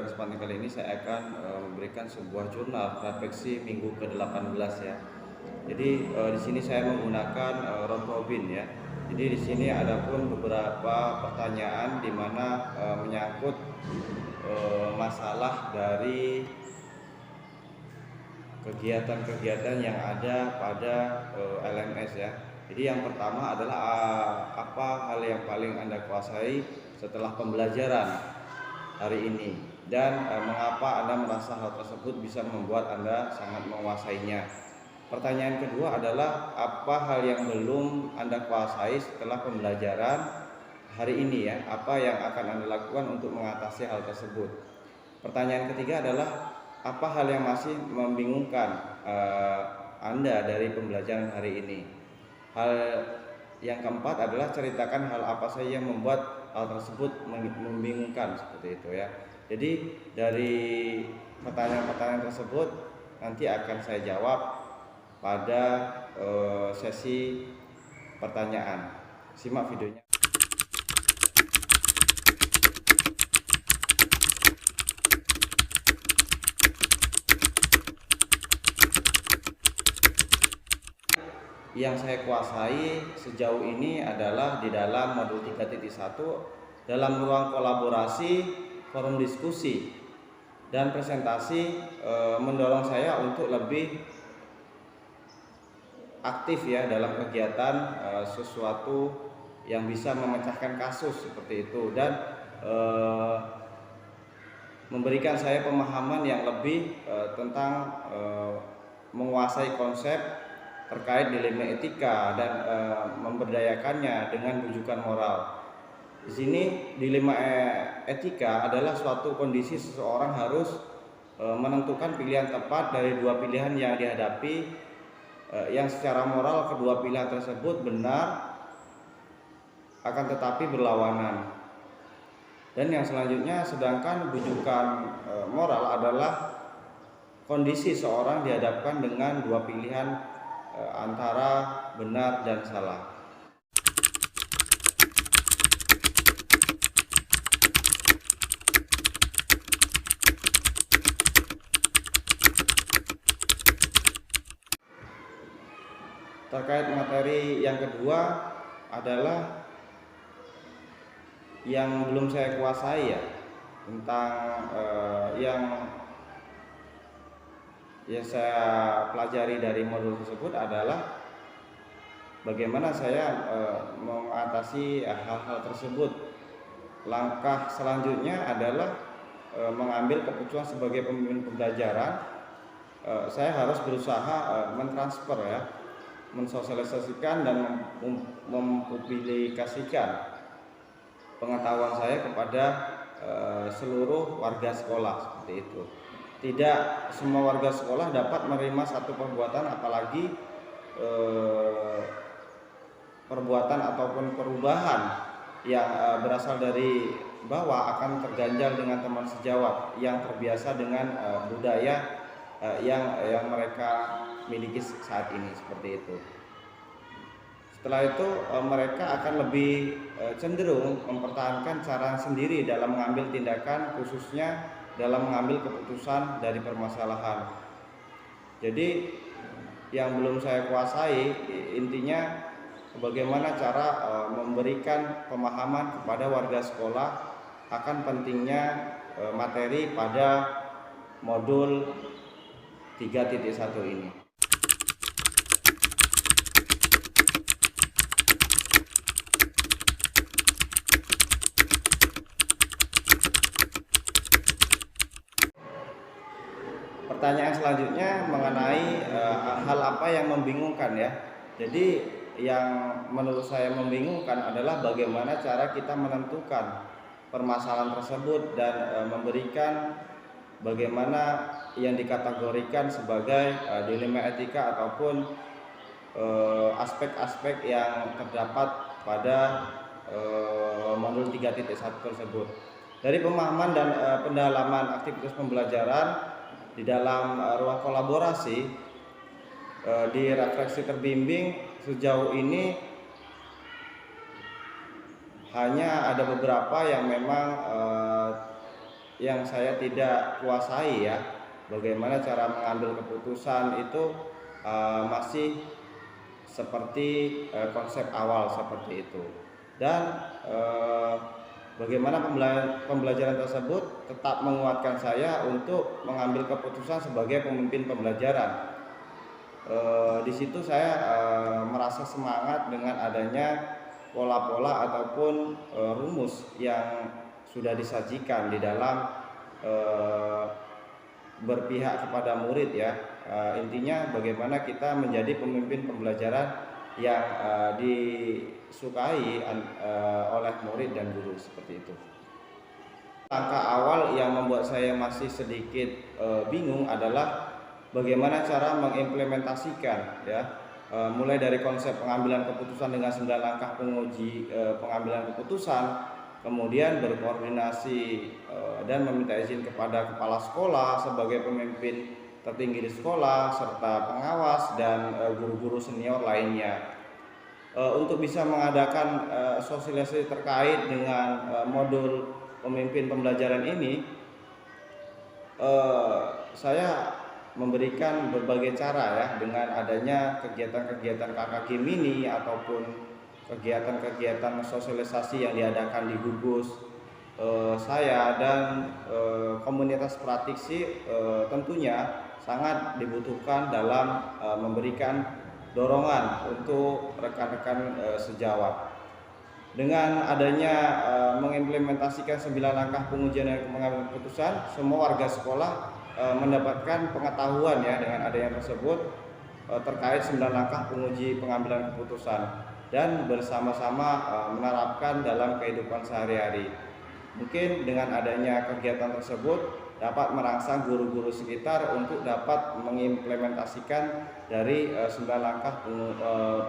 kesempatan kali ini saya akan memberikan sebuah jurnal refleksi minggu ke-18 ya. Jadi di sini saya menggunakan round robin ya. Jadi di sini ada pun beberapa pertanyaan di mana menyangkut masalah dari kegiatan-kegiatan yang ada pada LMS ya. Jadi yang pertama adalah apa hal yang paling Anda kuasai setelah pembelajaran hari ini, dan mengapa Anda merasa hal tersebut bisa membuat Anda sangat menguasainya. Pertanyaan kedua adalah apa hal yang belum Anda kuasai setelah pembelajaran hari ini ya, apa yang akan Anda lakukan untuk mengatasi hal tersebut. Pertanyaan ketiga adalah apa hal yang masih membingungkan Anda dari pembelajaran hari ini. Hal yang keempat adalah ceritakan hal apa saja yang membuat hal tersebut membingungkan, seperti itu ya. Jadi dari pertanyaan-pertanyaan tersebut nanti akan saya jawab pada sesi pertanyaan. Simak videonya. Yang saya kuasai sejauh ini adalah di dalam modul 3.1 dalam ruang kolaborasi, forum diskusi, dan presentasi mendorong saya untuk lebih aktif ya dalam kegiatan sesuatu yang bisa memecahkan kasus seperti itu, dan memberikan saya pemahaman yang lebih tentang menguasai konsep terkait dilema etika dan memberdayakannya dengan rujukan moral. Di sini dilema etika adalah suatu kondisi seseorang harus menentukan pilihan tepat dari dua pilihan yang dihadapi, yang secara moral kedua pilihan tersebut benar akan tetapi berlawanan. Dan yang selanjutnya, sedangkan rujukan moral adalah kondisi seorang dihadapkan dengan dua pilihan antara benar dan salah. Terkait materi yang kedua adalah yang belum saya kuasai ya, tentang yang saya pelajari dari modul tersebut adalah bagaimana saya mengatasi hal-hal tersebut. Langkah selanjutnya adalah mengambil keputusan sebagai pemimpin pembelajaran. Saya harus berusaha mentransfer ya, mensosialisasikan dan mempublikasikan pengetahuan saya kepada seluruh warga sekolah, seperti itu. Tidak semua warga sekolah dapat menerima satu perbuatan, apalagi perbuatan ataupun perubahan yang berasal dari bawah akan terganjal dengan teman sejawat yang terbiasa dengan budaya yang mereka miliki saat ini, seperti itu. Setelah itu mereka akan lebih cenderung mempertahankan cara sendiri dalam mengambil tindakan, khususnya dalam mengambil keputusan dari permasalahan. Jadi yang belum saya kuasai intinya bagaimana cara memberikan pemahaman kepada warga sekolah akan pentingnya materi pada modul 3.1 ini. Pertanyaan selanjutnya mengenai hal apa yang membingungkan ya. Jadi yang menurut saya membingungkan adalah bagaimana cara kita menentukan permasalahan tersebut dan memberikan bagaimana yang dikategorikan sebagai dilema etika ataupun aspek-aspek yang terdapat pada modul 3.1 tersebut. Dari pemahaman dan pendalaman aktivitas pembelajaran di dalam ruang kolaborasi di refleksi terbimbing sejauh ini hanya ada beberapa yang memang yang saya tidak kuasai ya. Bagaimana cara mengambil keputusan itu masih seperti konsep awal seperti itu. Dan bagaimana pembelajaran tersebut tetap menguatkan saya untuk mengambil keputusan sebagai pemimpin pembelajaran. Di situ saya merasa semangat dengan adanya pola-pola ataupun rumus yang sudah disajikan di dalam berpihak kepada murid ya. Intinya bagaimana kita menjadi pemimpin pembelajaran yang disukai oleh murid dan guru, seperti itu. Langkah awal yang membuat saya masih sedikit bingung adalah bagaimana cara mengimplementasikan ya, mulai dari konsep pengambilan keputusan dengan 9 langkah penguji pengambilan keputusan, kemudian berkoordinasi dan meminta izin kepada kepala sekolah sebagai pemimpin tertinggi di sekolah serta pengawas dan guru-guru senior lainnya untuk bisa mengadakan sosialisasi terkait dengan modul pemimpin pembelajaran ini. Saya memberikan berbagai cara ya, dengan adanya kegiatan-kegiatan KKG mini ataupun kegiatan-kegiatan sosialisasi yang diadakan di gugus saya dan komunitas praktisi tentunya sangat dibutuhkan dalam memberikan dorongan untuk rekan-rekan sejawat. Dengan adanya mengimplementasikan 9 langkah pengujian dan pengambilan keputusan, semua warga sekolah mendapatkan pengetahuan ya dengan adanya tersebut terkait 9 langkah penguji pengambilan keputusan dan bersama-sama menerapkan dalam kehidupan sehari-hari. Mungkin dengan adanya kegiatan tersebut dapat merangsang guru-guru sekitar untuk dapat mengimplementasikan dari 9 langkah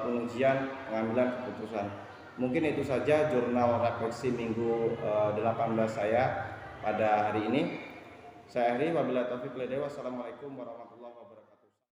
pengujian pengambilan keputusan. Mungkin itu saja jurnal refleksi minggu 18 saya pada hari ini. Saya akhiri, wabillahi taufiq wal hidayah. Wassalamualaikum warahmatullahi wabarakatuh.